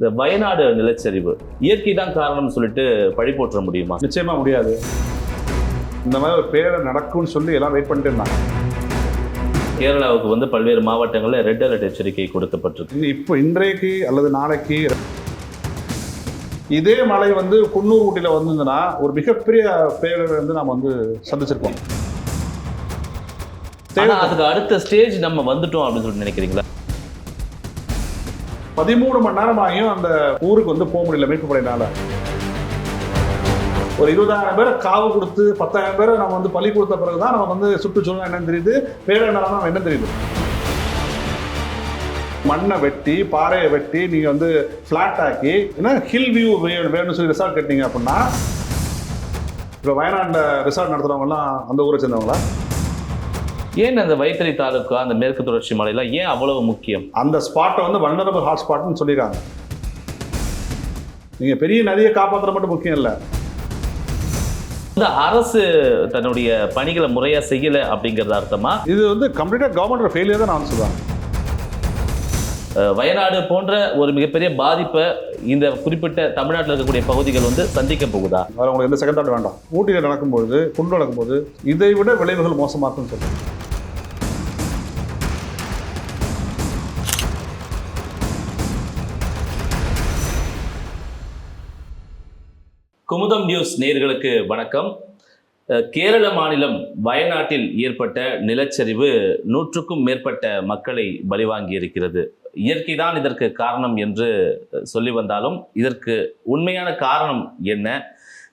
இந்த வயநாடு நிலச்சரிவு இயற்கை தான் காரணம்னு சொல்லிட்டு பழி போற்ற முடியுமா? நிச்சயமா முடியாது. இந்த மாதிரி ஒரு பேரை நடக்கும்னு சொல்லி எல்லாம் வெயிட் பண்ணிட்டு இருந்தாங்க. கேரளாவுக்கு பல்வேறு மாவட்டங்களில் ரெட் அலர்ட் எச்சரிக்கை கொடுக்கப்பட்டிருக்கு. இப்போ இன்றைக்கு அல்லது நாளைக்கு இதே மழை குன்னூர் ஊட்டியில் வந்திருந்ததுன்னா ஒரு மிகப்பெரிய பேரை நாம் சந்திச்சிருப்போம். அதுக்கு அடுத்த ஸ்டேஜ் நம்ம வந்துட்டோம் அப்படின்னு சொல்லி நினைக்கிறீங்களா? 13 மணி நேரம் ஆகியும் அந்த ஊருக்கு போக முடியல மீட்பு படையினால. ஒரு 20,000 பேரை காவு கொடுத்து 10,000 பேரை நம்ம பள்ளி கொடுத்த பிறகுதான் நமக்கு சுற்றுச்சூழல் என்னன்னு தெரியுது, பேரிடர் என்ன தெரியுது. மண்ணை வெட்டி பாறையை வெட்டி நீங்க பிளாட் ஆக்கி ஹில் வியூ வேணும்னு சொல்லி ரிசார்ட் கட்டினீங்க அப்படின்னா, இப்போ வயநாட்டில் ரிசார்ட் நடத்துறவங்க எல்லாம் அந்த ஊரை சேர்ந்தவங்களா? ஏன் அந்த வைத்திரி தாலுக்கா அந்த மேற்கு தொடர்ச்சி மலையெல்லாம் ஏன் அவ்வளவு முக்கியம்? அந்த ஸ்பாட்டை வல்னரபிள் ஹாட் ஸ்பாட்னு சொல்லியிருக்காங்க. நீங்க பெரிய நதியை காப்பாற்றுற மட்டும் முக்கியம் இல்லை. இந்த அரசு தன்னுடைய பணிகளை முறையா செய்யல அப்படிங்கிறது அர்த்தமா? இது கம்ப்ளீட்டா கவர்மெண்ட் ஃபெயிலியர் தான் நான் சொல்றேன். வயநாடு போன்ற ஒரு மிகப்பெரிய பாதிப்பை இந்த குறிப்பிட்ட தமிழ்நாட்டில் இருக்கக்கூடிய பகுதிகள் சந்திக்க போகுதா? வேற உங்களுக்கு எந்த செகண்ட் தாட் வேண்டாம். ஊட்டியில் நடக்கும்போது குண்டு நடக்கும்போது இதை விட விளைவுகள் மோசமாக இருக்குன்னு சொல்றேன். குமுதம் நியூஸ் நேயர்களுக்கு வணக்கம். கேரள மாநிலம் வயநாட்டில் ஏற்பட்ட நிலச்சரிவு 100க்கும் மேற்பட்ட மக்களை பலிவாங்கி இருக்கிறது. இயற்கைதான் இதற்கு காரணம் என்று சொல்லி வந்தாலும் இதற்கு உண்மையான காரணம் என்ன?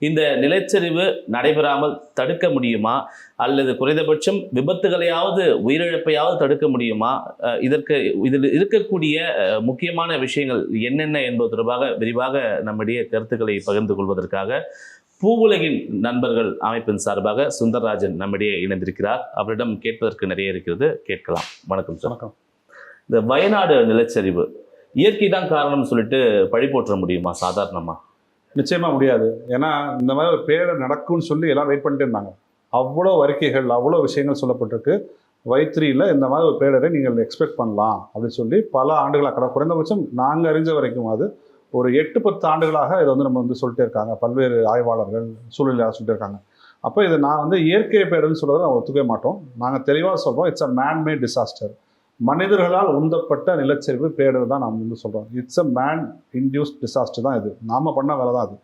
இந்த நிலச்சரிவு நடைபெறாமல் தடுக்க முடியுமா, அல்லது குறைந்தபட்சம் விபத்துகளையாவது உயிரிழப்பையாவது தடுக்க முடியுமா? இதில் இருக்கக்கூடிய முக்கியமான விஷயங்கள் என்னென்ன என்பது தொடர்பாக விரிவாக நம்முடைய கருத்துக்களை பகிர்ந்து கொள்வதற்காக பூவுலகின் நண்பர்கள் அமைப்பின் சார்பாக சுந்தரராஜன் நம்மிடையே இணைந்திருக்கிறார். அவரிடம் கேட்பதற்கு நிறைய இருக்கிறது, கேட்கலாம். வணக்கம் சார். வணக்கம். இந்த வயநாடு நிலச்சரிவு இயற்கை தான் காரணம்னு சொல்லிட்டு பழி போற்ற முடியுமா சாதாரணமா? நிச்சயமா முடியாது. ஏன்னா இந்த மாதிரி ஒரு பேரை நடக்கும்னு சொல்லி எல்லாம் வெயிட் பண்ணிட்டு இருந்தாங்க. அவ்வளோ அறிக்கைகள், அவ்வளோ விஷயங்கள் சொல்லப்பட்டிருக்கு. வைத்திரியில் இந்த மாதிரி ஒரு பேரரை நீங்கள் எக்ஸ்பெக்ட் பண்ணலாம் அப்படின்னு சொல்லி பல ஆண்டுகளாக, குறைந்தபட்சம் நாங்கள் அறிஞ்ச வரைக்கும் அது ஒரு 8-10 ஆண்டுகளாக இதை நம்ம சொல்லிட்டே இருக்காங்க. பல்வேறு ஆய்வாளர்கள், சூழ்நிலையாக சொல்லிட்டு இருக்காங்க. அப்போ இதை நான் இயற்கை பேருன்னு சொல்கிறத நம்ம ஒத்துக்கவே மாட்டோம். நாங்கள் தெளிவாக சொல்கிறோம், இட்ஸ் அ மேன்மேட் டிசாஸ்டர். மனிதர்களால் உந்தப்பட்ட நிலச்சரிவு பேரிடர் தான் நாம் சொல்கிறோம். It's a man induced disaster தான் இது. நாம் பண்ண வேலை தான் அது.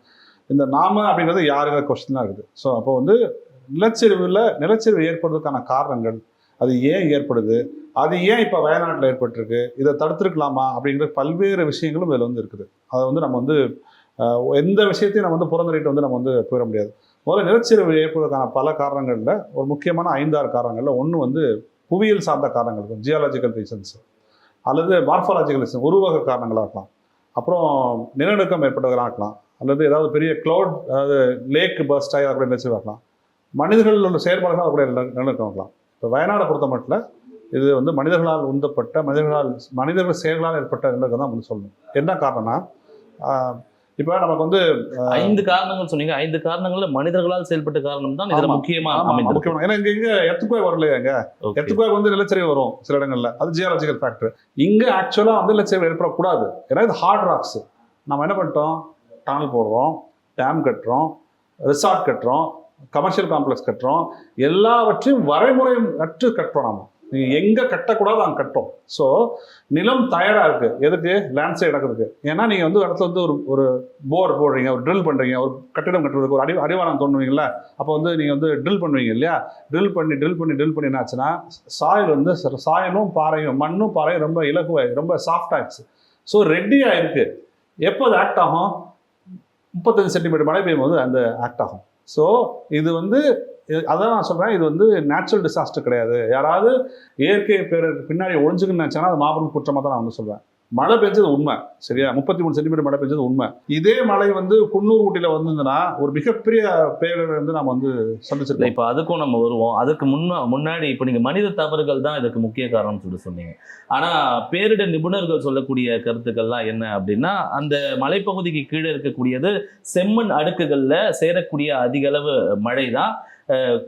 இந்த நாம அப்படிங்கிறது யாருங்கிற கொஸ்டின் தான் இருக்குது. ஸோ அப்போ நிலச்சரிவு ஏற்படுறதுக்கான காரணங்கள், அது ஏன் ஏற்படுது, அது ஏன் இப்போ வயநாட்டில் ஏற்பட்டிருக்கு, இதை தடுத்துருக்கலாமா அப்படிங்கிற பல்வேறு விஷயங்களும் இதில் இருக்குது. அதை நம்ம எந்த விஷயத்தையும் நம்ம புறந்தறிட்டு நம்ம போயிட முடியாது. முதல்ல நிலச்சரிவு ஏற்படுவதற்கான பல காரணங்களில் ஒரு முக்கியமான 5-6 காரணங்களில் ஒன்று புவியியல் சார்ந்த காரணங்கள், ஜியாலஜிக்கல் ரீசன்ஸ், அல்லது மார்ஃபாலஜிக்கல் ரீசன், உருவக காரணங்களாக இருக்கலாம். அப்புறம் நிலநடுக்கம் ஏற்பட்டதாக இருக்கலாம், அல்லது ஏதாவது பெரிய க்ளவுட், அதாவது லேக் பர்ஸ்ட் ஆகி கூட நிலச்சரிவு இருக்கலாம். மனிதர்கள் உள்ள செயல்பாடுகள் கூட நிலநடுக்கம் இருக்கலாம். இப்போ வயநாடை பொறுத்த மட்டும் இது மனிதர்களால் உந்தப்பட்ட, மனிதர்கள் செயல்களால் ஏற்பட்ட நிலநடுக்கம் தான் சொல்லணும். என்ன காரணம்னா, இப்போ நமக்கு 5 காரணங்கள் சொன்னீங்க. 5 காரணங்கள்ல மனிதர்களால் செயல்பட்ட காரணம் தான் இதுல முக்கியமா. ஏன்னா இங்க எர்த்குவேக் வரலையா? இங்க எர்த்குவேக் நிலச்சரிவு வரும் சில இடங்கள்ல, அது ஜியாலஜிக்கல் ஃபேக்டர். இங்க ஆக்சுவலா நிலச்சரிவு ஏற்படக்கூடாது. ஏன்னா இது ஹார்ட் ராக்ஸ். நம்ம என்ன பண்ணிட்டோம், டனல் போடுறோம், டேம் கட்டுறோம், ரிசார்ட் கட்டுறோம், கமர்ஷியல் காம்ப்ளெக்ஸ் கட்டுறோம், எல்லாவற்றையும் வரைமுறை அற்று கட்டுறோம். நம்ம நீங்கள் எங்கே கட்டக்கூடாது அங்கே கட்டுறோம். ஸோ நிலம் தயாராக இருக்குது. எதுக்கு? லேண்ட்ஸ்லைட் நடக்குதுக்கு. ஏன்னா நீங்கள் இடத்துல ஒரு போர் போடுறீங்க, ஒரு ட்ரில் பண்ணுறீங்க, ஒரு கட்டிடம் கட்டுறதுக்கு ஒரு அடிவாரம் தோணுவீங்களா? அப்போ நீங்கள் ட்ரில் பண்ணுவீங்க இல்லையா? ட்ரில் பண்ணி என்ன ஆச்சுன்னா, சாயில் சாயலும் பாறையும், மண்ணும் பாறையும் ரொம்ப இலகுவாய், ரொம்ப சாஃப்ட் ஆயிடுச்சு. ஸோ ரெட்டியாக இருக்குது. எப்போ அது ஆக்ட் ஆகும்? 35 சென்டிமீட்டர் மழை பெய்யும் போது அந்த ஆக்ட் ஆகும். ஸோ இது அதான் நான் சொல்கிறேன், இது நேச்சுரல் டிசாஸ்டர் கிடையாது. யாராவது இயற்கை பேருக்கு பின்னாடி ஒழிஞ்சுக்குன்னு நினச்சாங்கன்னா அது மாபெரும் குற்றமாக தான் நான் சொல்வேன். மழை பெஞ்சது உண்மை, சரியா? 33 சென்டிமீட்டர் மழை பெஞ்சது உண்மை. இதே மழை குன்னூர் ஊட்டியில் வந்திருந்ததுன்னா ஒரு மிகப்பெரிய பேரிடர் நாம் சந்திச்சிருக்கோம். இப்போ அதுக்கும் நம்ம வருவோம். அதுக்கு முன்னாடி இப்போ நீங்கள் மனித தவறுகள் தான் இதுக்கு முக்கிய காரணம்னு சொல்லி சொன்னீங்க. ஆனால் பேரிடர் நிபுணர்கள் சொல்லக்கூடிய கருத்துக்கள்லாம் என்ன அப்படின்னா, அந்த மலைப்பகுதிக்கு கீழே இருக்கக்கூடியது செம்மண் அடுக்குகளில் சேரக்கூடிய அதிக அளவு மழை தான்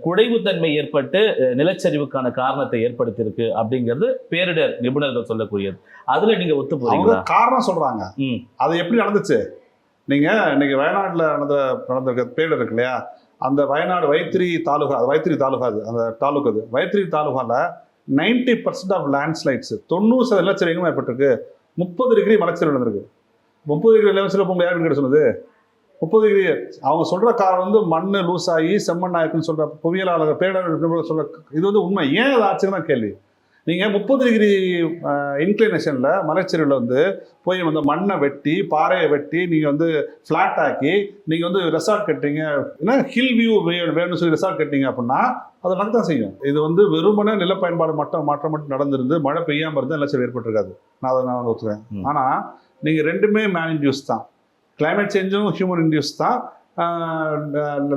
குறைவுத்தன்மை ஏற்பட்டு நிலச்சரிவுக்கான காரணத்தை ஏற்படுத்தியிருக்கு அப்படிங்கிறது பேரிடர் நிபுணர்கள் சொல்லக்கூடியது. அதுல நீங்க ஒத்து போறீங்களா? காரணம் சொல்றாங்க. அது எப்படி நடந்துச்சு? நீங்க இன்னைக்கு வயநாட்டுல நடந்த பேரிடர் இருக்கு இல்லையா, அந்த வயநாடு வைத்திரி தாலுகா, அந்த தாலுகா, அது வைத்திரி தாலுகால 90% ஆஃப் லேண்ட்ஸ்லைட்ஸ், 90% நிலச்சரிவும் ஏற்பட்டிருக்கு. 30 டிகிரி மலைச்சரிவு நடந்திருக்கு. 30 டிகிரி நிலச்சரிவு உங்க யாருன்னு சொன்னது? 30 டிகிரி. அவங்க சொல்ற காரணம் வந்து மண் லூஸ் ஆகி செம்மண் ஆயிருக்குன்னு சொல்ற புவியியலாளர் பேரிடர் சொல்ற இது வந்து உண்மை. ஏன் அது ஆச்சுன்னா கேள்வி. நீங்க 30 டிகிரி இன்க்ளினேஷன்ல மலைச்சரிவுல வந்து போய் வந்து மண்ணை வெட்டி பாறையை வெட்டி நீங்க வந்து ஃபிளாட் ஆக்கி நீங்க வந்து ரெசார்ட் கட்டுறீங்க, ஏன்னா ஹில் வியூ வேணும்னு சொல்லி ரெசார்ட் கட்டிங்க அப்படின்னா அதை நடத்தான் செய்யும். இது வந்து வெறுமனே நில பயன்பாடு மாற்றம் மட்டும் நடந்திருந்து மழை பெய்யாம இருந்தால் நிலச்சரிவு ஏற்பட்டிருக்காது. நான் வந்து ஒத்துக்கிறேன். ஆனா நீங்க ரெண்டுமே மேன் இன்டியூஸ் தான். கிளைமேட் சேஞ்சும் ஹியூமன் இன்டியூஸ் தான்,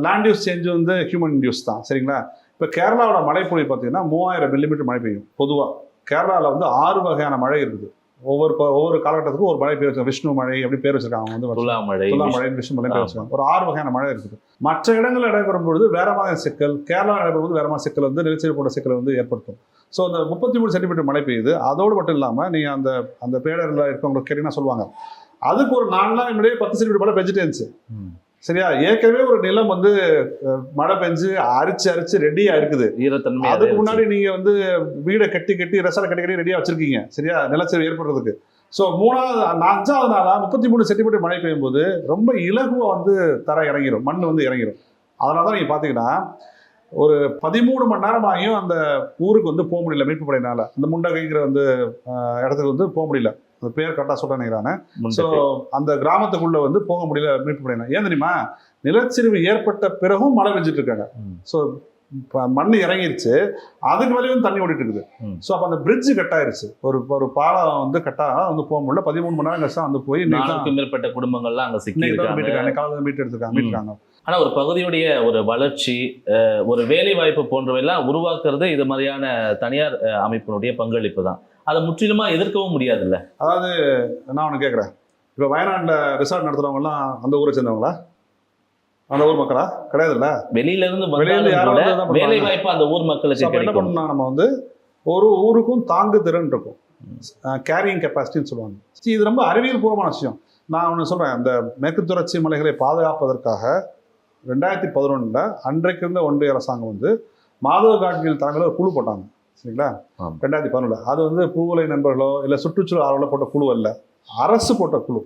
லேண்ட் யூஸ் சேஞ்சும் வந்து ஹியூமன் இன்டியூஸ் தான். சரிங்களா? இப்போ கேரளாவோட மழைப்பொழிவு பார்த்தீங்கன்னா 3000 மில்லிமீட்டர் மழை பெய்யும். பொதுவாக கேரளாவில் வந்து 6 வகையான மழை இருக்குது. ஒவ்வொரு காலகட்டத்துக்கும் ஒரு மழை பேர் வச்சிருக்காங்க. விஷ்ணு மழை எப்படி பேர் வச்சிருக்காங்க, அவங்க வந்து துலா மழை, விஷ்ணு மழை பேர் வச்சிருக்காங்க. ஒரு 6 வகையான மழை இருக்குது. மற்ற இடங்களில் நடைபெறும் பொழுது வேற மாதிரி சிக்கல், கேரளா நடைபெறும்போது வேற மாதிரி சிக்கல் வந்து நிலச்சரிவு போன்ற சிக்கல் வந்து ஏற்படுத்தும். ஸோ அந்த 33 சென்டிமீட்டர் மழை பெய்யுது. அதோடு மட்டும் இல்லாமல் நீங்கள் அந்த பேரிடரில் இருக்கவங்களுக்கு கேட்டீங்கன்னா சொல்லுவாங்க, அதுக்கு ஒரு 4 நாள் முன்னாடியே 10 சென்டிமீட்டர் மழை பெஞ்சிட்டே இருந்துச்சு. சரியா? ஏற்கனவே ஒரு நிலம் வந்து மழை பெஞ்சு அரிச்சு ரெடியா இருக்குது. அதுக்கு முன்னாடி நீங்க வந்து வீடை கட்டி ரெசார்ட் கட்டி ரெடியா வச்சிருக்கீங்க. சரியா? நிலச்சரிவு ஏற்படுறதுக்கு. ஸோ 5வது நாளா 33 சென்டிமீட்டர் மழை பெய்யும் போது ரொம்ப இலகுவா வந்து தர இறங்கிடும், மண் வந்து இறங்கிடும். அதனாலதான் நீங்க பாத்தீங்கன்னா ஒரு 13 மணி நேரம் ஆகியும் அந்த ஊருக்கு வந்து போக முடியல மீட்பு படையினால. அந்த முண்டகைங்கிற வந்து இடத்துக்கு வந்து போக முடியல. அந்த பேர் கரெக்டாக சொல்றேன். ஸோ அந்த கிராமத்துக்குள்ள வந்து போக முடியல மீட்பு படையினர். ஏன் தெரியுமா? நிலச்சரிவு ஏற்பட்ட பிறகும் மழை பெஞ்சிட்டு இருக்காங்க. ஸோ மண் இறங்கிருச்சு, அதுக்கு மேலேயும் தண்ணி ஓடிட்டு இருக்குது. ஸோ அப்போ அந்த பிரிட்ஜ் கட் ஆயிருச்சு. ஒரு பாலம் வந்து கட்டாக வந்து போக முடியல. 13 மணி நேரம் கஷ்டம் வந்து போய் மேற்பட்ட குடும்பங்கள்லாம் அங்கே மீட்டுருக்காங்க. ஆனா ஒரு பகுதியுடைய ஒரு வளர்ச்சி, ஒரு வேலை வாய்ப்பு போன்றவையெல்லாம் உருவாக்குறது இது மாதிரியான தனியார் அமைப்பினுடைய பங்களிப்பு தான். அதை முற்றிலுமா எதிர்க்கவும் முடியாதுல்ல. அதாவது நான் ஒன்று கேட்குறேன், இப்போ வயநாட்டில் ரிசார்ட் நடத்துறவங்க எல்லாம் அந்த ஊரை சேர்ந்தவங்களா, அந்த ஊர் மக்களா? கிடையாதுல்ல. வெளியில இருந்து வேலை வாய்ப்பு அந்த ஊர் மக்களுக்கு என்ன பண்ணணும்? நம்ம வந்து ஒரு ஊருக்கும் தாங்கு திறன் இருக்கும், கேரியிங் கெப்பாசிட்டின்னு சொல்லுவாங்க. இது ரொம்ப அறிவியல் பூர்வமான விஷயம். நான் ஒன்று சொல்றேன், இந்த மேற்கு தொடர்ச்சி மலைகளை பாதுகாப்பதற்காக 2011 அன்றைக்கு இருந்த ஒன்றிய அரசாங்கம் வந்து மாதவ காட்கில் தலைமையில் ஒரு குழு போட்டாங்க. சரிங்களா? 2011 அது வந்து பூவுலை நண்பர்களோ இல்லை சுற்றுச்சூழல் ஆர்வலோ போட்ட குழு அல்ல, அரசு போட்ட குழு.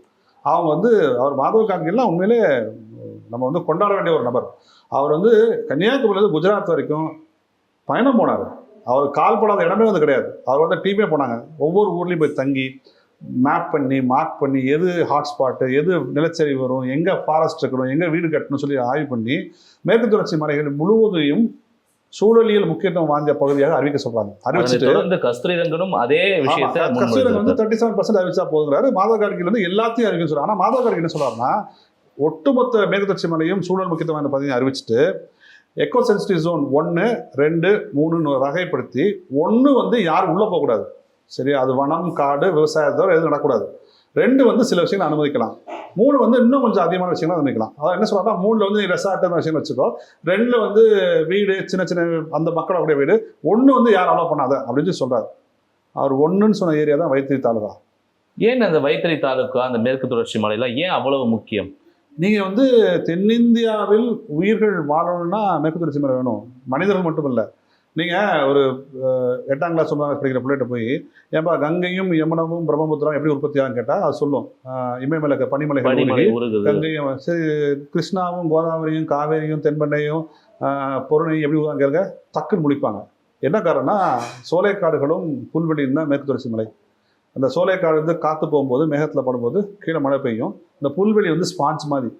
அவங்க வந்து அவர் மாதவ காட்கில்லாம் உண்மையிலே நம்ம வந்து கொண்டாட வேண்டிய ஒரு நபர். அவர் வந்து கன்னியாகுமரியிலேருந்து குஜராத் வரைக்கும் பயணம் போனார். அவர் கால் படாத இடமே வந்து கிடையாது. அவர் வந்து டீமே போனாங்க. ஒவ்வொரு ஊர்லேயும் போய் தங்கி மேப் பண்ணி மார்க் பண்ணி எது ஹாட்ஸ்பாட்டு, எது நிலச்சரிவு வரும், எங்கே ஃபாரஸ்ட் இருக்கணும், எங்கே வீடு கட்டணும்னு சொல்லி ஆய்வு பண்ணி மேற்கு தொடர்ச்சி மலைகள் முழுவதையும் சூழலியல் முக்கியத்துவம் வாய்ந்த பகுதியாக அறிவிக்க சொல்றாங்க. அறிவிச்சுட்டு கஸ்தூரிரங்கனும் அதே விஷயத்தை கஸ்தூரிரங்கன் வந்து 37% அறிவிச்சா போதுங்கிறாரு. மாதவ காட்கில் வந்து எல்லாத்தையும் அறிவிக்க சொல்றாரு. ஆனால் மாதவ காட்கில் என்ன சொல்றாருன்னா, ஒட்டுமொத்த மேற்கு தொடர்ச்சி மலையும் சூழல் முக்கியத்துவம் வாய்ந்த பகுதியை அறிவிச்சுட்டு எக்கோ சென்சிட்டிவ் ஜோன் 1, 2, 3 வகைப்படுத்தி 1 வந்து யாரும் உள்ள போகக்கூடாது. சரி, அது வனம், காடு, விவசாயத்தோட எதுவும் நடக்கூடாது. 2 வந்து சில விஷயங்கள் அனுமதிக்கலாம். 3 வந்து இன்னும் கொஞ்சம் அதிகமான விஷயங்கள் அனுமதிக்கலாம். அதாவது என்ன சொல்றாங்க, 3ல வந்து ரெசார்ட் விஷயம் வச்சுக்கோ, 2ல வந்து வீடு, சின்ன சின்ன அந்த மக்களோட வீடு, 1 வந்து யாரும் அலோவ் பண்ணாத அப்படின்னு சொல்றாரு. அவர் 1ன்னு சொன்ன ஏரியா தான் வைத்திரி தாலுகா. ஏன் அந்த வைத்திரி தாலுகா, அந்த மேற்கு தொடர்ச்சி மலையில ஏன் அவ்வளவு முக்கியம்? நீங்க வந்து தென்னிந்தியாவில் உயிர்கள் வாழணும்னா மேற்கு தொடர்ச்சி மலை வேணும், மனிதர்கள் மட்டும் இல்லை. நீங்கள் ஒரு 8ஆம் கிளாஸ் படிக்கிற பிள்ளைகிட்ட போய் ஏன்பா கங்கையும் யமுனமும் பிரம்மபுத்திரம் எப்படி உற்பத்தி ஆகும் கேட்டால் அது சொல்லும், இமயமலை பனிமலைகள், கங்கையும் சரி, கிருஷ்ணாவும் கோதாவரியும் காவேரியும் தென்பண்ணையும் பொருணையும் எப்படி கேட்க டக்குன்னு முடிப்பாங்க. என்ன காரணம்னா சோலைக்காடுகளும் புல்வெளியும் தான் மேற்கு தொடர்ச்சி மலை. அந்த சோலைக்காடு வந்து காற்று போகும்போது மேகத்தில் படும்போது கீழே மழை பெய்யும். இந்த புல்வெளி வந்து ஸ்பாஞ்ச் மாதிரி.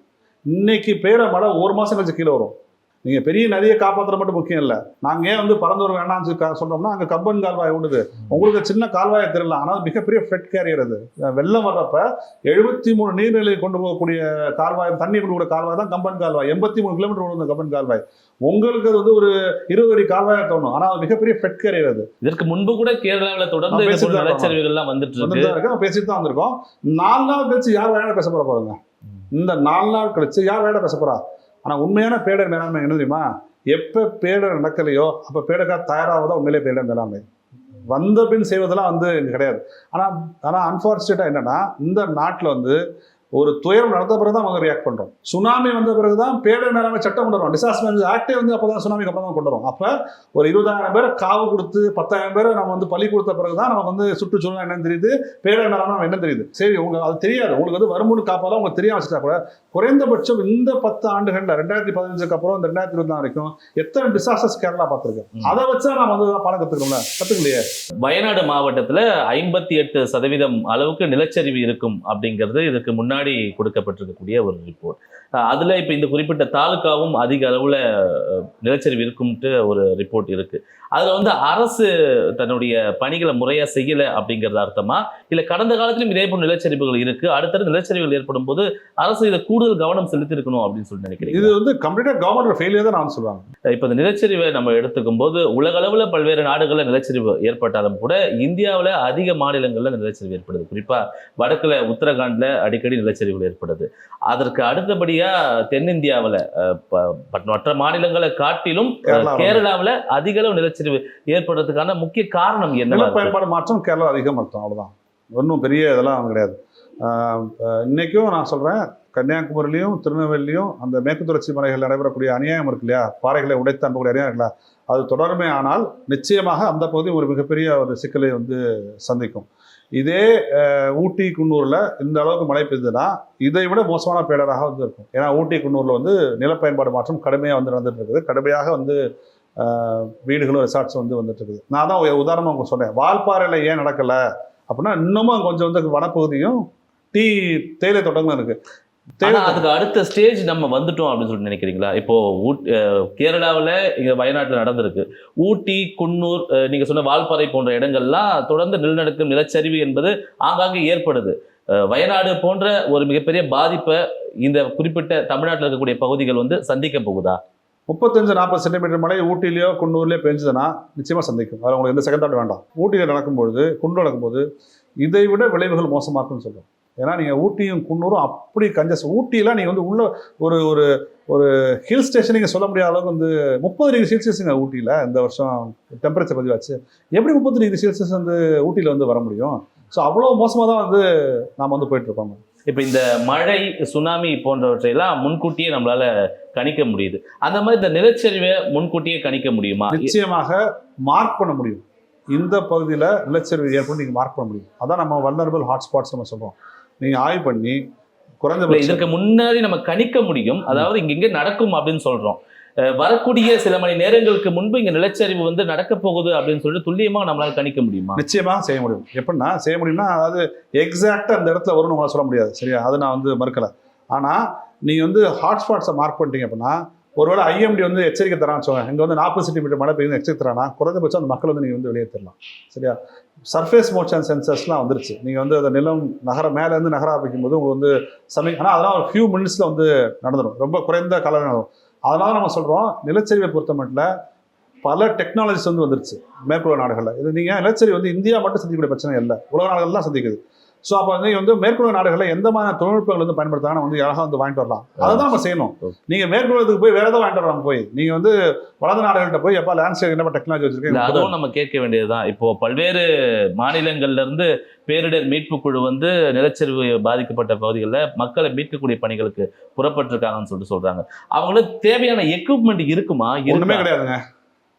இன்னைக்கு பெய்கிற மழை 1 மாதம் கழிச்சு கீழே வரும். நீங்கள் பெரிய நதியை காப்பாற்றுற மட்டும் முக்கியம் இல்லை. நாங்கள் ஏன் வந்து பரந்தூர் வேணாம்னு சொல்கிறோம்னா, அங்கே கம்பன் கால்வாய் ஓடுது. உங்களுக்கு சின்ன கால்வாயை தெரியல, ஆனால் மிகப்பெரிய ஃப்ளட் கேரியர் அது. வெள்ளம் வர்றப்ப 73 நீர்நிலை கொண்டு போகக்கூடிய கால்வாய், தண்ணி கொண்டு போகிற கால்வாய் தான் கம்பன் கால்வாய். 83 கிலோமீட்டர் ஓடுது கம்பன் கால்வாய். உங்களுக்கு அது வந்து ஒரு 20 அடி கால்வாயாக தோணும், ஆனால் அது மிகப்பெரிய ஃப்ளட் கேரியர் அது. இதற்கு முன்பு கூட கேரளாவில் தொடர்ந்து நிலச்சரிவுகள்லாம் பேசிட்டு தான் வந்திருக்கோம். 4 நாள் கழிச்சு யார் வேணா பேச போற பாருங்க. இந்த 4 நாள் கழிச்சு யார் வேணா பேச போறா. ஆனால் உண்மையான பேரிடர் மேலாண்மை என்ன தெரியுமா? எப்போ பேரிடர் நடக்கலையோ அப்போ பேரிடருக்காக தயாராவதா உண்மையிலே பேரிடர் மேலாண்மை. வந்த பின் செய்வதெல்லாம் வந்து இங்கே கிடையாது. ஆனால் அன்ஃபார்ச்சுனேட்டாக என்னன்னா, இந்த நாட்டில் வந்து ஒரு துயரம் நடந்த பிறகு தான் அவங்க ரியாக்ட் பண்ணுறோம். சுனாமி வந்த பிறகு தான் பேரிடர் மேலாண்மை சட்டம் கொண்டு வரும். டிசாஸ்டர் மேனேஜ்மெண்ட் ஆக்டே வந்து அப்போ தான் சுனாமிக்கு அப்புறம் தான் கொண்டு வரும். அப்போ ஒரு 20,000 பேரை காவு கொடுத்து 10,000 பேரை நம்ம வந்து பலி கொடுத்த பிறகு தான் நமக்கு வந்து சுற்றுச்சூழல் என்னன்னு தெரியுது, பேரிடர் மேலாண்மை என்ன தெரியுது. சரி, உங்களுக்கு அது தெரியாது, உங்களுக்கு வந்து வருமுன்னு காப்பாதான் உங்களுக்கு தெரியாம வச்சுட்டா கூட குறைந்தபட்சம் இந்த 10 ஆண்டுகள்ல 2015க்கு அப்புறம் இந்த 2024 வரைக்கும் எத்தனை டிசாஸ்டர்ஸ் கேரளா பார்த்துருக்கேன். அதை வச்சா நம்ம வந்து பாடம் கற்றுக்கலையே. வயநாடு மாவட்டத்தில் 58% அளவுக்கு நிலச்சரிவு இருக்கும் அப்படிங்கிறது இதுக்கு முன்னாடி கொடுக்கப்பட்டிருக்கக்கூடிய ஒரு ரிப்போர்ட். அதுல இப்ப இந்த குறிப்பிட்ட தாலுகாவும் அதிக அளவுல நிலச்சரிவு இருக்கும்ட்டு ஒரு ரிப்போர்ட் இருக்கு. அதுல வந்து அரசு தன்னுடைய பணிகளை முறையா செய்யல அப்படிங்கிறது அர்த்தமா, இல்ல கடந்த காலத்திலும் இதே போன்ற நிலச்சரிவுகள் இருக்கு, அடுத்தடுத்து நிலச்சரிவுகள் ஏற்படும் போது அரசு இதை கூடுதல் கவனம் செலுத்தி இருக்கணும் அப்படின்னு சொல்லி நினைக்கிறேன். இது வந்து கம்ப்ளீட்டா கவர்மெண்ட் ஃபெயிலியர் தான் நான் சொல்லுவாங்க. இப்ப இந்த நிலச்சரிவை நம்ம எடுத்துக்கும் போது உலக அளவுல பல்வேறு நாடுகள்ல நிலச்சரிவு ஏற்பட்டாலும் கூட இந்தியாவில் அதிக மாநிலங்கள்ல நிலச்சரிவு ஏற்படுது. குறிப்பா வடக்குல உத்தரகாண்ட்ல அடிக்கடி நிலச்சரிவுகள் ஏற்படுது. அதற்கு அடுத்தபடியா தென்னிந்தியாவில் மற்ற மாநிலங்களை காட்டிலும் கேரளாவில் அதிக அளவு நிலச்சரிவு ஏற்படுறதுக்கான முக்கிய காரணம் என்ன? நில பயன்பாடு மாற்றம் கேரளா அதிகம் அர்த்தம், அவ்வளவுதான். ஒன்றும் பெரிய இதெல்லாம் கிடையாது. இன்னைக்கும் நான் சொல்றேன், கன்னியாகுமரியிலையும் திருநெல்வேலியும் அந்த மேற்கு தொடர்ச்சி மலைகள் நடைபெறக்கூடிய அநியாயம் இருக்கு இல்லையா, பாறைகளை உடைத்து அனுப்பக்கூடிய அநியாயம் இருக்குல்ல, அது தொடருமே ஆனால் நிச்சயமாக அந்த பகுதி ஒரு மிகப்பெரிய ஒரு சிக்கலை வந்து சந்திக்கும். இதே ஊட்டி குன்னூர்ல இந்த அளவுக்கு மழை பெய்யுதுன்னா இதை விட மோசமான பேரிடராக வந்து இருக்கும். ஏன்னா ஊட்டி குன்னூர்ல வந்து நில பயன்பாடு மாற்றம் கடுமையாக வந்து நடந்துட்டு இருக்குது. கடுமையாக வந்து வீடுகளும் ரிசார்ட்ஸ் வந்து வந்துட்டு இருக்குது. நான் தான் உதாரணமாக அவங்க சொன்னேன், வால்பாறையில் ஏன் நடக்கலை அப்படின்னா இன்னமும் கொஞ்சம் வந்து வனப்பகுதியும் தேயிலை தோட்டங்களும் இருக்கு. அதுக்கு அடுத்த ஸ்டேஜ் நம்ம வந்துட்டோம் அப்படின்னு சொல்லி நினைக்கிறீங்களா? இப்போ கேரளாவில் இங்க வயநாட்டில் நடந்திருக்கு, ஊட்டி குன்னூர் நீங்க சொன்ன வால்பாறை போன்ற இடங்கள்லாம் தொடர்ந்து நிலநடுக்கம் நிலச்சரிவு என்பது ஆங்காங்கே ஏற்படுது. வயநாடு போன்ற ஒரு மிகப்பெரிய பாதிப்பை இந்த குறிப்பிட்ட தமிழ்நாட்டில் இருக்கக்கூடிய பகுதிகள் வந்து சந்திக்க போகுதா? 35-40 சென்டிமீட்டர் மழை ஊட்டிலேயோ குன்னூர்லேயோ பெஞ்சதுன்னா நிச்சயமா சந்திக்கும். அது உங்களுக்கு எந்த செகண்ட் தாட் வேண்டாம். ஊட்டியில் நடக்கும்பொழுது குன்னூர் நடக்கும்போது இதை விட விளைவுகள் மோசமாக இருக்குன்னு சொல்றோம். ஏன்னா நீங்கள் ஊட்டியும் குன்னூரும் அப்படி ஊட்டியில் நீங்கள் வந்து உள்ள ஒரு ஒரு ஒரு ஹில் ஸ்டேஷன் நீங்கள் சொல்ல முடியாத அளவுக்கு வந்து 30 டிகிரி செல்சியஸுங்க ஊட்டியில் இந்த வருஷம் டெம்பரேச்சர் பதிவாச்சு. எப்படி 30 டிகிரி செல்சியஸ் வந்து ஊட்டியில் வந்து வர முடியும்? ஸோ அவ்வளோ மோசமாக தான் வந்து நாம் வந்து போயிட்டு இருப்பாங்க. இப்போ இந்த மழை சுனாமி போன்றவற்றையெல்லாம் முன்கூட்டியே நம்மளால கணிக்க முடியுது. அந்த மாதிரி இந்த நிலச்சரிவை முன்கூட்டியே கணிக்க முடியுமா? நிச்சயமாக மார்க் பண்ண முடியும். இந்த பகுதியில் நிலச்சரிவு ஏற்படும் நீங்கள் மார்க் பண்ண முடியும். அதான் நம்ம வல்னரபிள் ஹாட்ஸ்பாட்ஸ் நம்ம சொல்கிறோம். நீங்கள் ஆய்வு பண்ணி குறைஞ்சபட்சம் இதற்கு முன்னாடி நம்ம கணிக்க முடியும், அதாவது இங்க நடக்கும் அப்படின்னு சொல்றோம். வரக்கூடிய சில மணி நேரங்களுக்கு முன்பு இங்க நிலச்சரிவு வந்து நடக்க போகுது அப்படின்னு சொல்லிட்டு துல்லியமாக நம்மளால கணிக்க முடியுமா? நிச்சயமாக செய்ய முடியும். எப்படின்னா செய்ய முடியும்னா, அதாவது எக்ஸாக்டா அந்த இடத்துல வரும்னு உங்களால் சொல்ல முடியாது, சரியா? அதை நான் வந்து மறுக்கலை. ஆனால் நீங்கள் வந்து ஹாட்ஸ்பாட்ஸை மார்க் பண்ணிட்டீங்க அப்படின்னா, ஒருவேளை ஐஎம்டி வந்து எச்சரிக்கை தரான்னு சொல்லுவாங்க, இங்கே வந்து 40 சென்டிமீட்டர் மழை பெய்யுது எச்சரிக்கை தரானா, குறைந்தபட்சம் அந்த மக்கள் வந்து நீங்கள் வந்து வெளியேற்றலாம், சரியா? சர்ஃபேஸ் மோஷன் சென்சர்ஸ்லாம் வந்துருச்சு. நீங்கள் வந்து அந்த நிலம் மேலேருந்து நகர ஆரம்பிக்கும்போது உங்களுக்கு வந்து ஆனால் அதெல்லாம் ஒரு ஃபியூ மினிட்ஸில் வந்து நடந்துடும், ரொம்ப குறைந்த காலம் நடக்கும். அதனால நம்ம சொல்கிறோம், நிலச்சரிவை பொறுத்த மட்டும் பல டெக்னாலஜிஸ் வந்து வந்துருச்சு மேற்குலக நாடுகளில். இது நீங்கள் நிலச்சரிவு வந்து இந்தியா மட்டும் சந்திக்கக்கூடிய பிரச்சனை இல்லை, உலக நாடுகள்லாம் சந்திக்குது. ஸோ அப்போ வந்து மேற்குலக நாடுகளில் எந்த மாதிரி தொழில்நுட்பங்கள் வந்து பயன்படுத்தாங்கன்னா வந்து அழகாக வந்து வாங்கிட்டு வரலாம். அதை தான் நம்ம செய்யணும். நீங்கள் மேற்குலகத்துக்கு போய் வேற ஏதாவது வாங்கிட்டு வரலாம், போய் நீங்கள் வந்து வளர்ந்த நாடுகள்கிட்ட போய் எப்போ லேண்ட்ஸ்கேப் என்ன டெக்னாலஜி வச்சிருக்கீங்க அதுவும் நம்ம கேட்க வேண்டியதுதான். இப்போ பல்வேறு மாநிலங்கள்ல இருந்து பேரிடர் மீட்பு குழு வந்து நிலச்சரிவு பாதிக்கப்பட்ட பகுதிகளில் மக்களை மீட்கக்கூடிய பணிகளுக்கு புறப்பட்டிருக்காங்கன்னு சொல்லிட்டு சொல்றாங்க. அவங்களுக்கு தேவையான எக்யூப்மெண்ட் இருக்குமா? ஒண்ணுமே கிடையாதுங்க.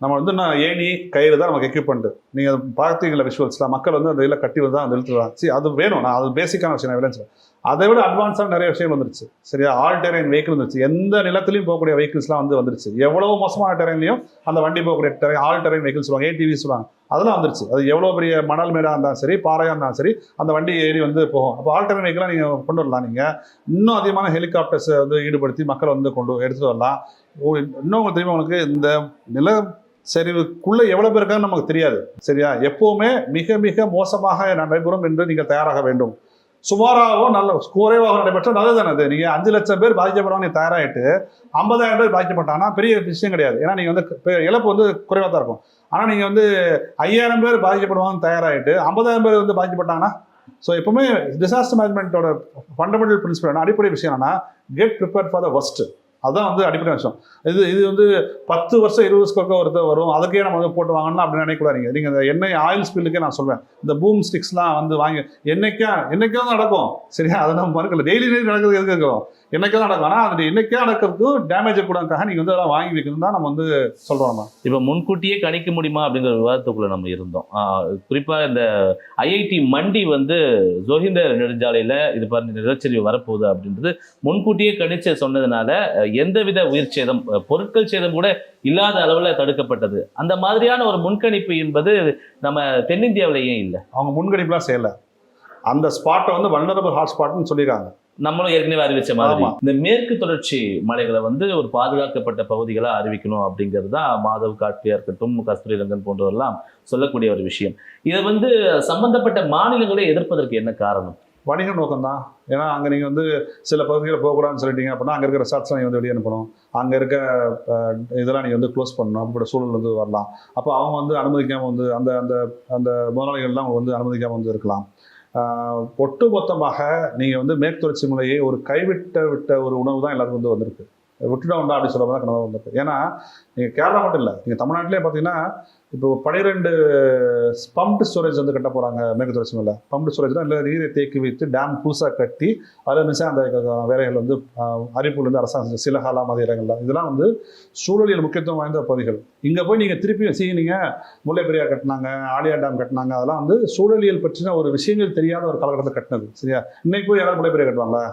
நம்ம வந்து ஏணி கயிறு தான் நமக்கு எக்யூப்மெண்ட். நீங்கள் பார்த்தீங்களா விஷுவல்ஸ்லாம், மக்கள் வந்து அந்த இதில் கட்டி வந்து தான் அந்த இழுத்துருவாங்க. சரி, அது வேணும், நான் அது பேசிக்கான விஷயம் நான் விளையாச்சு. அதை விட அட்வான்ஸாக நிறைய விஷயம் வந்துருச்சு, சரியா? ஆல் டெரைன் வெஹிக்கிள் வந்துருச்சு. எந்த நிலத்திலையும் போகக்கூடிய வெஹிக்கிள்ஸ்லாம் வந்து வந்துருச்சு. எவ்வளவு மோசமான டெரைன்லையும் அந்த வண்டி போகக்கூடிய ஆல் டெரைன் வெஹிக்கிள் சொல்லுவாங்க, ATV சொல்லுவாங்க, அதெல்லாம் வந்துருச்சு. அது எவ்வளோ பெரிய மணல் மேடாக இருந்தாலும் சரி, பாறையாக இருந்தாலும் சரி, அந்த வண்டி ஏறி வந்து போகும். அப்போ ஆல் டெரைன் வெஹிக்கிளாக நீங்கள் கொண்டு வரலாம். நீங்கள் இன்னும் அதிகமான ஹெலிகாப்டர்ஸை வந்து ஈடுபடுத்தி மக்களை வந்து எடுத்துகிட்டு வரலாம். இன்னும் உங்களுக்கு தெரியுமா, உங்களுக்கு இந்த நில சரிவுக்குள்ள எவ்வளவு பேர் இருக்கான்னு நமக்கு தெரியாது, சரியா? எப்பவுமே மிக மிக மோசமாக நடைபெறும் என்று நீங்கள் தயாராக வேண்டும். சுமாராகவோ நல்ல குறைவாக நடைபெற்றால் நல்லது தானே. அது நீங்கள் 5 லட்சம் பேர் பாதிக்கப்படுவாங்க, நீ தயாராகிட்டு 50,000 பேர் பாதிக்கப்பட்டாங்கன்னா பெரிய விஷயம் கிடையாது. ஏன்னா நீங்கள் வந்து இழப்பு வந்து குறைவாக தான் இருக்கும். ஆனால் நீங்கள் வந்து 5,000 பேர் பாதிக்கப்படுவாங்கன்னு தயாராகிட்டு 50,000 பேர் வந்து பாதிக்கப்பட்டாங்கன்னா, ஸோ எப்பவுமே டிசாஸ்டர் மேனேஜ்மெண்ட்டோட ஃபண்டமெண்டல் பிரின்சிபல் அடிப்படை விஷயம் என்னன்னா, get prepared for the worst. அதுதான் வந்து அடிப்படை விஷயம். இது வந்து 10 வருஷம் 20 வருஷத்துக்கு ஒருத்தர் வரும், அதுக்கே நம்ம வந்து போட்டு வாங்கணும் அப்படின்னு நினைக்கூடாதீங்க. நீங்கள் இந்த எண்ணெய் ஆயில் ஸ்பில்லுக்கே நான் சொல்வேன், இந்த பூம் ஸ்டிக்ஸ்லாம் வந்து வாங்கி என்னைக்கா தான் நடக்கும், சரியா? அதை நம்ம மறுக்கல, டெய்லி நடக்கிறது எதுக்கு இருக்கிறோம், என்னைக்கா தான் நடக்கும். ஆனால் அது என்னைக்கா நடக்கிறதுக்கும் டேமேஜ் கூடக்காக நீங்கள் வந்து அதெல்லாம் வாங்கி வைக்கணும் தான் நம்ம வந்து சொல்கிறோம். நம்ம இப்போ முன்கூட்டியே கணிக்க முடியுமா அப்படிங்கிற விவாதத்துக்குள்ள நம்ம இருந்தோம். குறிப்பாக இந்த ஐஐடி மண்டி வந்து ஜோஹிந்தர் நெடுஞ்சாலையில் இது பாருங்க நிலச்சரிவு வரப்போகுது அப்படின்றது முன்கூட்டியே கணிச்சு சொன்னதுனால எந்தவித உயிர் சேதம், பொருட்கள் சேதம் கூட இல்லாத அளவில் தடுக்கப்பட்டது. அந்த மாதிரியான ஒரு முன்கணிப்பு என்பது நம்ம தென்னிந்தியாவிலேயே இல்லை. அவங்க முன்கணிப்புலாம் செய்யலை. அந்த ஸ்பாட்டை வந்து வல்னரபிள் ஹாட் ஸ்பாட்னு சொல்லியிருக்காங்க. நம்மளும் ஏற்கனவே அறிவிச்ச மாதிரி இந்த மேற்கு தொடர்ச்சி மலைகளை வந்து ஒரு பாதுகாக்கப்பட்ட பகுதிகளாக அறிவிக்கணும் அப்படிங்கிறது தான் மாதவ் காட்பியா இருக்கட்டும், கஸ்தூரி ரங்கன் போன்றவரெல்லாம் சொல்லக்கூடிய ஒரு விஷயம். இதை வந்து சம்பந்தப்பட்ட மாநிலங்களே எதிர்ப்பதற்கு என்ன காரணம்? வணிக நோக்கம் தான். ஏன்னா அங்கே நீங்கள் வந்து சில பகுதிகளில் போகக்கூடாதுன்னு சொல்லிட்டீங்க அப்படின்னா அங்கே இருக்கிற ரெசார்ட்ஸ்லாம் நீங்கள் வந்து வெளியே அனுப்பணும், அங்கே இருக்க இதெல்லாம் நீங்கள் வந்து க்ளோஸ் பண்ணணும், அப்படிப்பட்ட சூழல் வந்து வரலாம். அப்போ அவங்க வந்து அனுமதிக்காமல் வந்து அந்த அந்த அந்த முதலாளிகள்லாம் வந்து அனுமதிக்காமல் வந்து இருக்கலாம். ஒட்டு மொத்தமாக நீங்கள் வந்து மேற்கு தொடர்ச்சி மலையை ஒரு கைவிட்ட ஒரு உணவு தான் எல்லாத்துக்கும் வந்து வந்திருக்கு. விட்டுட்டோம்டா அப்படி சொல்ல தான் கனவு வந்திருக்கு. ஏன்னா நீங்கள் கேரளா மட்டும் இல்லை, நீங்கள் தமிழ்நாட்டிலே பார்த்தீங்கன்னா இப்போ 12 பம்ப்டு ஸ்டோரேஜ் வந்து கட்ட போகிறாங்க மேற்கு தொடர்ச்சி மலை. பம்ப்டு ஸ்டோரேஜ்னால் இல்லை நீரை தேக்கி வைத்து டேம் புதுசாக கட்டி அதில் மிச்சம் அந்த வேலைகள் வந்து அரிப்புலேருந்து அரசாங்கம் சிலகாலா மாதிரி இடங்கள்லாம் இதெல்லாம் வந்து சூழலியல் முக்கியத்துவம் வாய்ந்த பகுதிகள். இங்கே போய் நீங்கள் திருப்பி நீங்கள் முல்லை பெரியார் கட்டினாங்க, ஆலியார் டேம் கட்டினாங்க, அதெல்லாம் வந்து சூழலியல் பற்றின ஒரு விஷயங்கள் தெரியாத ஒரு காலகட்டத்தை கட்டினது, சரியா? இன்னைக்கு போய் யாராவது முல்லை பெரியார் கட்டுவாங்களா?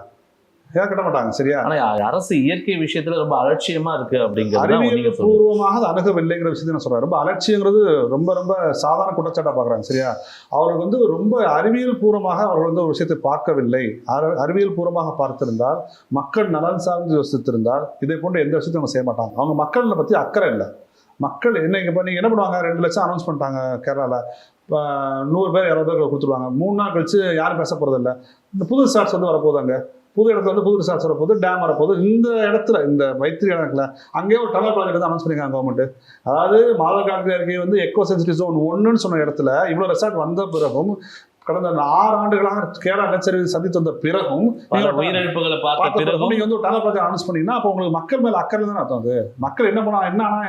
ஏன் கட்ட மாட்டாங்க, சரியா? ஆனா அரசு இயற்கை விஷயத்துல ரொம்ப அலட்சியமா இருக்கு அப்படிங்கிறது அறிவியல் பூர்வமாக அதை அணுகவில்லைங்கிற விஷயத்தை நான் சொல்றேன். ரொம்ப அலட்சியங்கிறது ரொம்ப ரொம்ப சாதாரண குற்றச்சாட்டா பார்க்குறாங்க, சரியா? அவர்கள் வந்து ரொம்ப அறிவியல் பூர்வமாக அவர்கள் வந்து ஒரு விஷயத்தை பார்க்கவில்லை. அறிவியல் பூர்வமாக பார்த்திருந்தால், மக்கள் நலன் சார்ந்து யோசித்திருந்தால் இதை போன்ற எந்த விஷயத்தையும் அவங்க செய்ய மாட்டாங்க. அவங்க மக்களை பற்றி அக்கறை இல்லை. மக்கள் என்ன இப்போ நீங்கள் என்ன பண்ணுவாங்க, 2 லட்சம் அனௌன்ஸ் பண்ணிட்டாங்க கேரளாவில், இப்போ 100 பேர் 200 பேர் கொடுத்துருவாங்க. 3 நாள் கழிச்சு யாரும் பேச போகிறது இல்லை. இந்த புது ரிசார்ட்ஸ் வந்து வரப்போதாங்க, புது இடத்துல வந்து புது ரிசார்ட்ஸ் வரப்போது, டேம் வரப்போது. இந்த இடத்துல இந்த மைத்திரி இடத்துல அங்கேயே ஒரு டனல் ப்ராஜெக்ட் வந்து அனௌன்ஸ் பண்ணியிருக்காங்க கவர்மெண்ட். அதாவது மாதவ அறிக்கை வந்து எக்கோ சென்சிட்டிவ் ஜோன் 1ன்னு சொன்ன இடத்துல இவ்வளோ ரிசார்ட் வந்த பிறகும், கடந்த 6 ஆண்டுகளாக கேரளா நிலச்சரிவு சந்தித்து வந்த பிறகும் உயிரிழப்புகளை பார்த்த பிறகும் நீங்க வந்து ஒரு டனல் ப்ராஜெக்ட் அனௌன்ஸ் பண்ணீங்கன்னா அப்போ உங்களுக்கு மக்கள் மேல அக்கறை தானே அர்த்தம். அது மக்கள் என்ன பண்ணா என்ன ஆனா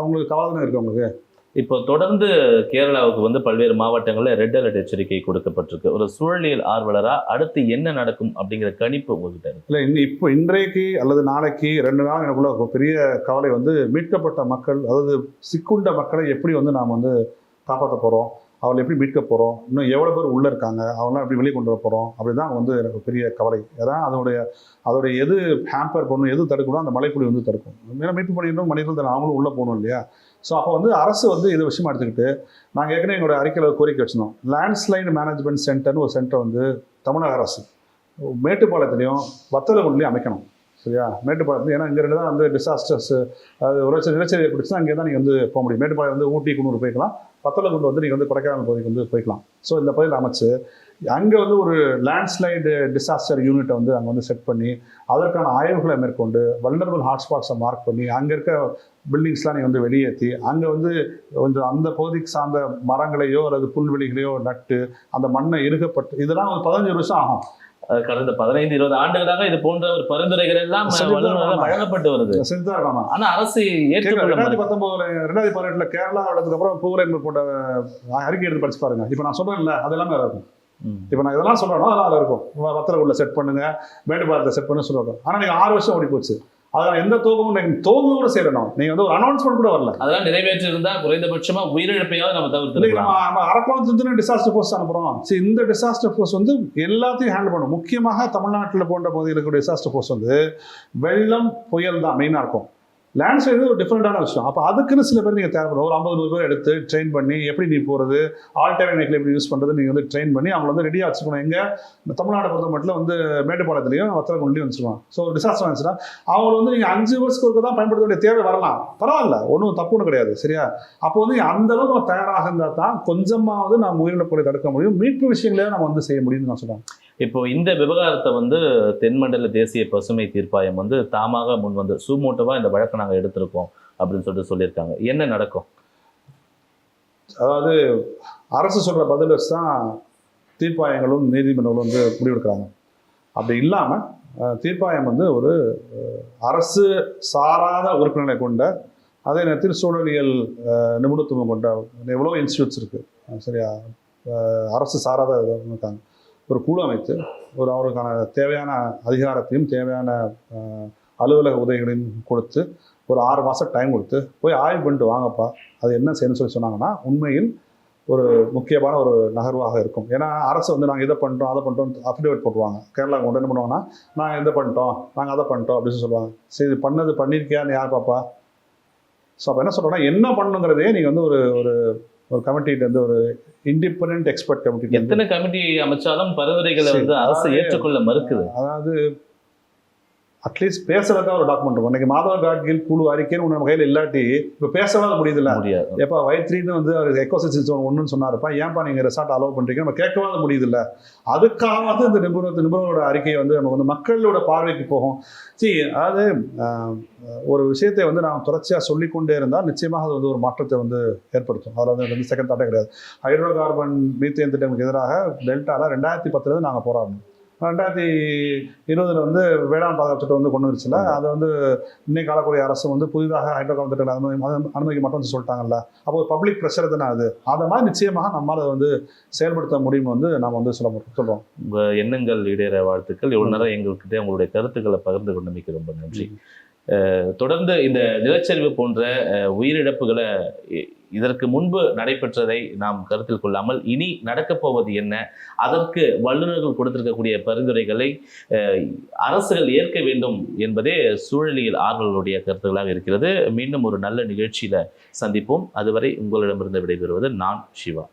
அவங்களுக்கு கவலை இருக்கு உங்களுக்கு. இப்போ தொடர்ந்து கேரளாவுக்கு வந்து பல்வேறு மாவட்டங்களில் ரெட் அலர்ட் எச்சரிக்கை கொடுக்கப்பட்டிருக்கு. ஒரு சூழலியல் ஆர்வலரா அடுத்து என்ன நடக்கும் அப்படிங்கிற கணிப்பு உங்ககிட்ட இருக்கு? இல்லை, இப்போ இன்றைக்கு அல்லது நாளைக்கு 2 நாள் எனக்குள்ள ஒரு பெரிய கவலை வந்து மீட்கப்பட்ட மக்கள், அதாவது சிக்குண்ட மக்களை எப்படி வந்து நாம் வந்து காப்பாற்ற போகிறோம், அவளை எப்படி மீட்க போகிறோம், இன்னும் எவ்வளோ பேர் உள்ளே இருக்காங்க, அவங்களாம் எப்படி வெளியே கொண்டு வர போகிறோம், அப்படி தான் வந்து எனக்கு பெரிய கவலை. ஏன்னா அதோடைய எது ஹேம்பர் பண்ணணும், எது தடுக்கணும், அந்த மலைப்புலி வந்து தடுக்கும். ஏன்னா மீட்பு பண்ணிடணும், மனிதர்கள் தான் அவங்களும் உள்ளே போகணும் இல்லையா? ஸோ அப்போ வந்து அரசு வந்து இது விஷயமா எடுத்துக்கிட்டு நாங்கள் ஏற்கனவே எங்களோட அறிக்கையில் கோரிக்கை வச்சுருந்தோம். லேண்ட்ஸ்லைடு மேனேஜ்மெண்ட் சென்டர்னு ஒரு சென்டர் வந்து தமிழக அரசு மேட்டுப்பாளையத்துலேயும் வத்தலகுண்டுலையும் அமைக்கணும், சரியா? மேட்டுப்பாளையத்தில் ஏன்னா இங்கே 2 தான் வந்து டிசாஸ்டர்ஸ், அது ஒரு நிலச்சரி ஏற்பட்டுச்சுன்னா அங்கே தான் நீங்கள் வந்து போக முடியும். மேட்டுப்பாளையம் வந்து ஊட்டி குன்னூர் போய்க்கலாம், வத்தலகுண்டு வந்து நீங்கள் வந்து கொடைக்கானல் பகுதிக்கு வந்து போய்க்கலாம். ஸோ இந்த பகுதியில் அமைச்சு அங்கே வந்து ஒரு லேண்ட்ஸ்லைடு டிசாஸ்டர் யூனிட்டை வந்து அங்கே வந்து செட் பண்ணி அதற்கான ஆய்வுகளை மேற்கொண்டு வல்னரபிள் ஹாட்ஸ்பாட்ஸை மார்க் பண்ணி அங்கே இருக்க பில்டிங்ஸ்லாம் நீங்கள் வந்து வெளியேற்றி அங்கே வந்து கொஞ்சம் அந்த பகுதிக்கு சார்ந்த மரங்களையோ அல்லது புல்வெளிகளையோ நட்டு அந்த மண்ணை இறுகப்பட்டு இதெல்லாம் ஒரு 15 வருஷம் ஆகும். கடந்த 15-20 ஆண்டுகளாக இது போன்ற ஒரு பரிந்துரைகள் எல்லாம் வழங்கப்பட்டு வருது. ஆனா அரசு 2018 கேரளா வளர்ந்ததுக்கு அப்புறம் பூவுரைமை போட்ட அறிக்கை எடுத்து படிச்சு பாருங்க. இப்ப நான் சொல்றேன் இல்ல, அது எல்லாமே இருக்கும். இப்ப நான் இதெல்லாம் சொல்றேன்னா அதெல்லாம் இருக்கும். வத்தலகுண்டுல செட் பண்ணுங்க, மேட்டுப்பாளையத்தை செட் பண்ணு சொல்லுவாங்க. ஆனா நீங்க 6 வருஷம் ஓடி போச்சு. அதனால எந்த தோகமும் கூட செய்யணும். நீங்க வந்து ஒரு அனௌன்ஸ்மெண்ட் கூட வரல. அதெல்லாம் நிறைவேற்றி இருந்தா குறைந்தபட்சமா உயிரிழப்பையாவது நம்ம தவிர்த்து அரக்கோணத்துல டிசாஸ்டர் ஃபோர்ஸ் அனுப்புறோம். இந்த டிசாஸ்டர் ஃபோர்ஸ் வந்து எல்லாத்தையும் ஹேண்டில் பண்ணும். முக்கியமாக தமிழ்நாட்டில் போன்ற பகுதிகளுக்கு டிசாஸ்டர் ஃபோர்ஸ் வந்து வெள்ளம் புயல் தான் மெயினா இருக்கும். லேண்ட்ஸ்லைடு ஒரு டிஃப்ரெண்டான விஷயம். அப்போ அதுக்குன்னு சில பேர் நீங்கள் தேவைப்படும். ஒரு 50-100 பேர் எடுத்து ட்ரெயின் பண்ணி எப்படி நீ போகிறது, ஆல்டர்னேட் வெஹிக்கிள் எப்படி யூஸ் பண்ணுறது நீங்கள் வந்து ட்ரெயின் பண்ணி அவங்களை வந்து ரெடியாக வச்சுக்கணும். எங்கே தமிழ்நாடு பொறுத்த மட்டும் வந்து மேட்டுப்பாளையத்துலையும் வத்தலகுண்டுலையும் வச்சுருவாங்க. ஸோ டிசாஸ்டர் வந்துச்சுன்னா அவங்களை வந்து நீங்கள் 5 வருஷத்துக்கு தான் பயன்படுத்த வேண்டிய தேவை வரலாம், பரவாயில்ல, ஒன்றும் தப்பு ஒன்றும் கிடையாது, சரியா? அப்போ வந்து அந்த அளவுக்கு நம்ம தயாராக இருந்தால் தான் கொஞ்சமாவது நம்ம உயிரிழப்புகளை தடுக்க முடியும், மீட்பு விஷயங்களே நம்ம வந்து செய்ய முடியும்னு நான் சொல்கிறேன். இப்போ இந்த விவகாரத்தை வந்து தென்மண்டல தேசிய பசுமை தீர்ப்பாயம் வந்து தாமாக முன் வந்து சூமோட்டோவா இந்த வழக்கை நாங்கள் எடுத்திருக்கோம் அப்படின்னு சொல்லியிருக்காங்க. என்ன நடக்கும்? அதாவது அரசு சொல்ற பதில் வச்சு தான் தீர்ப்பாயங்களும் நீதிமன்றங்களும் வந்து முடிவெடுக்கிறாங்க. அப்படி இல்லாமல் தீர்ப்பாயம் வந்து ஒரு அரசு சாராத உறுப்பினர்களை கொண்ட, அதே நேரத்தில் சூழலியல் நிபுணத்துவம் கொண்ட எவ்வளோ இன்ஸ்டியூட்ஸ் இருக்குது சரியா, அரசு சாராத இருக்காங்க, ஒரு குழு அமைத்து அவருக்கான தேவையான அதிகாரத்தையும் தேவையான அலுவலக உதவிகளையும் கொடுத்து ஒரு 6 மாதம் டைம் கொடுத்து போய் ஆய்வு பண்ணிட்டு வாங்கப்பா அது என்ன செய்யணும்னு சொன்னாங்கன்னா உண்மையில் ஒரு முக்கியமான ஒரு நகர்வாக இருக்கும். ஏன்னா அரசு வந்து நாங்கள் இதை பண்ணிட்டோம் அதை பண்ணிட்டோம் அஃபிடேவிட் போட்டுருவாங்க. கேரளா கொண்டு என்ன பண்ணுவாங்கன்னா நாங்கள் இதை பண்ணிட்டோம் நாங்கள் அதை பண்ணிட்டோம் அப்படின்னு சொல்லுவாங்க. சரி இது பண்ணியிருக்கியான்னு யார் பாப்பா? ஸோ அப்போ என்ன சொல்கிறோன்னா என்ன பண்ணுங்கிறதே நீங்கள் வந்து ஒரு ஒரு கமிட்டிகிட்ட வந்து ஒரு இண்டிபெண்ட் எக்ஸ்பர்ட் கமிட்டி, எத்தனை கமிட்டி அமைச்சாலும் பரிந்துரைகளை வந்து அரசு ஏற்றுக்கொள்ள மறுக்குது. அதாவது அட்லீஸ்ட் பேசுறதுக்காக ஒரு டாக்குமெண்ட் இருக்கும். இன்னைக்கு மாதவ காட்கில் குழு அறிக்கைன்னு ஒன்று நம்ம கையில் இல்லாட்டி இப்போ பேசவே முடியுதுல்ல. எப்போ Y3ன்னு வந்து அவர் எக்கோசிஸ்டம் ஒன்றுன்னு சொன்னாருப்பா, ஏன்ப்பா நீங்கள் ரெசார்ட் அலோவ் பண்ணுறீங்க, நம்ம கேட்கவே முடியுதுல்ல. அதுக்காக வந்து இந்த நிபுணரோட அறிக்கையை வந்து நமக்கு வந்து மக்களோட பார்வைக்கு போகும். அதாவது ஒரு விஷயத்தை வந்து நாம் தொடர்ச்சியாக சொல்லிக்கொண்டே இருந்தால் நிச்சயமாக அது வந்து ஒரு மாற்றத்தை வந்து ஏற்படுத்தும். அதில் வந்து செகண்ட் தாட்டே கிடையாது. ஹைட்ரோ கார்பன் மீத்தேன் திட்டங்களுக்கு எதிராக டெல்டாவில் 2010 நாங்கள் போராடணும். 2020 வந்து வேளாண் பாதுகாப்பு சட்டம் வந்து கொண்டு வந்துருச்சுல, அதை வந்து இன்னைக்கு காலக்கூடிய அரசு வந்து புதிதாக ஹைட்ரோ கார்பன் திட்டங்களை அனுமதிக்க மாட்டோம்னு சொல்லிட்டாங்கல்ல. அப்போ ஒரு பப்ளிக் ப்ரெஷர் தானே அது. அதை மாதிரி நிச்சயமாக நம்மளால் அதை வந்து செயல்படுத்த முடியும்னு வந்து நாம் வந்து சொல்கிறோம். உங்கள் எண்ணங்கள் ஈடேற வாழ்த்துக்கள். இவ்வளோ நேரம் எங்கள்கிட்ட உங்களுடைய கருத்துக்களை பகிர்ந்து கொண்டமைக்கு ரொம்ப நன்றி. தொடர்ந்து இந்த நிலச்சரிவு போன்ற உயிரிழப்புகளை இதற்கு முன்பு நடைபெற்றதை நாம் கருத்தில் கொள்ளாமல் இனி நடக்கப் போவது என்ன, அதற்கு வல்லுநர்கள் கொடுத்திருக்கக்கூடிய பரிந்துரைகளை அரசுகள் ஏற்க வேண்டும் என்பதே சூழலியல் ஆர்வலர்களுடைய கருத்துக்களாக இருக்கிறது. மீண்டும் ஒரு நல்ல நிகழ்ச்சியில சந்திப்போம். அதுவரை உங்களிடமிருந்து விடைபெறுவது நான் சிவா.